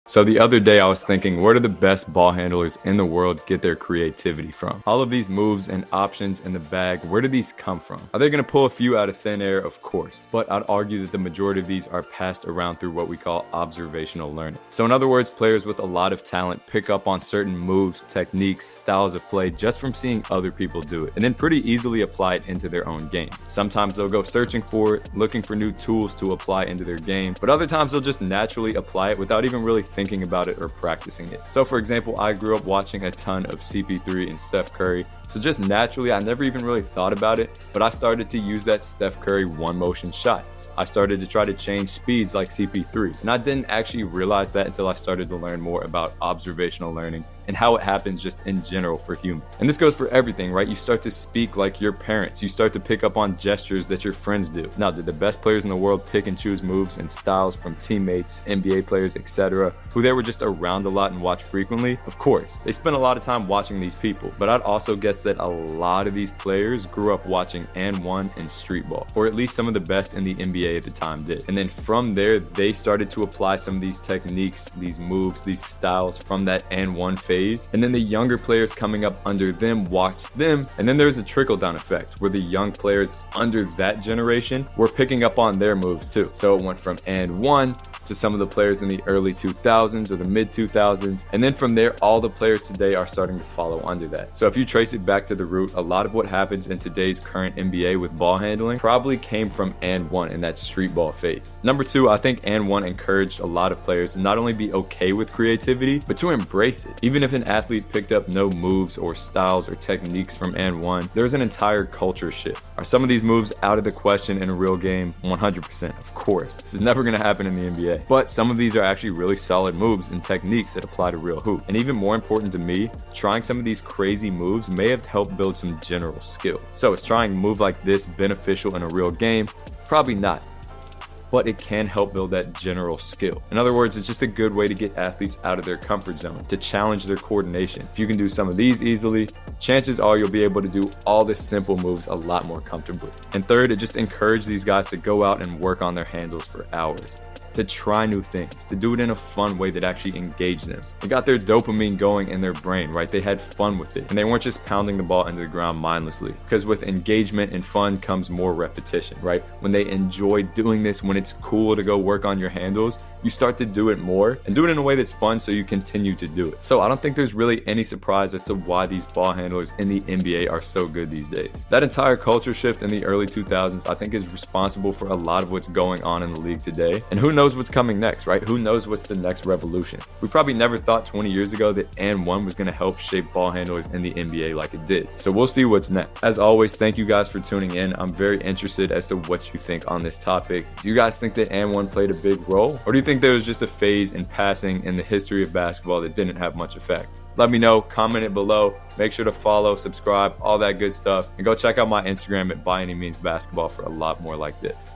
So the other day I was thinking, where do the best ball handlers in the world get their creativity from? All of these moves and options in the bag, where do these come from? Are they going to pull a few out of thin air? Of course. But I'd argue that the majority of these are passed around through what we call observational learning. So in other words, players with a lot of talent pick up on certain moves, techniques, styles of play just from seeing other people do it, and then pretty easily apply it into their own game. Sometimes they'll go searching for it, looking for new tools to apply into their game, but other times they'll just naturally apply it without even really thinking about it or practicing it. So for example, I grew up watching a ton of CP3 and Steph Curry, so just naturally I never even really thought about it, but I started to use that Steph Curry one motion shot. I started to try to change speeds like CP3, and I didn't actually realize that until I started to learn more about observational learning and how it happens just in general for humans. And this goes for everything, right? You start to speak like your parents. You start to pick up on gestures that your friends do. Now, did the best players in the world pick and choose moves and styles from teammates, NBA players, etc., who they were just around a lot and watch frequently? Of course. They spent a lot of time watching these people, but I'd also guess that a lot of these players grew up watching And1 and Streetball, or at least some of the best in the NBA at the time did. And then from there, they started to apply some of these techniques, these moves, these styles from that And1 phase. And then the younger players coming up under them watched them, and then there's a trickle-down effect where the young players under that generation were picking up on their moves too. So it went from And1 to some of the players in the early 2000s or the mid 2000s, and then from there all the players today are starting to follow under that. So if you trace it back to the root, a lot of what happens in today's current NBA with ball handling probably came from And1 in that street ball phase. Number two, I think And1 encouraged a lot of players to not only be okay with creativity, but to embrace it. Even if an athlete picked up no moves or styles or techniques from And1, there's an entire culture shift. Are some of these moves out of the question in a real game? 100%, of course. This is never going to happen in the NBA. But some of these are actually really solid moves and techniques that apply to real hoop. And even more important to me, trying some of these crazy moves may have helped build some general skill. So is trying a move like this beneficial in a real game? Probably not. But it can help build that general skill. In other words, it's just a good way to get athletes out of their comfort zone, to challenge their coordination. If you can do some of these easily, chances are you'll be able to do all the simple moves a lot more comfortably. And third, it just encourages these guys to go out and work on their handles for hours, to try new things, to do it in a fun way that actually engaged them. They got their dopamine going in their brain, right? They had fun with it, and they weren't just pounding the ball into the ground mindlessly. Because with engagement and fun comes more repetition, right? When they enjoy doing this, when it's cool to go work on your handles, you start to do it more and do it in a way that's fun, so you continue to do it. So I don't think there's really any surprise as to why these ball handlers in the NBA are so good these days. That entire culture shift in the early 2000s, I think, is responsible for a lot of what's going on in the league today. And who knows what's coming next, right? Who knows what's the next revolution? We probably never thought 20 years ago that And1 was going to help shape ball handlers in the NBA like it did. So we'll see what's next. As always, thank you guys for tuning in. I'm very interested as to what you think on this topic. Do you guys think that And1 played a big role? Or do you think there was just a phase in passing in the history of basketball that didn't have much effect? Let me know, comment it below. Make sure to follow, subscribe, all that good stuff. And go check out my Instagram at ByAnyMeansBasketball for a lot more like this.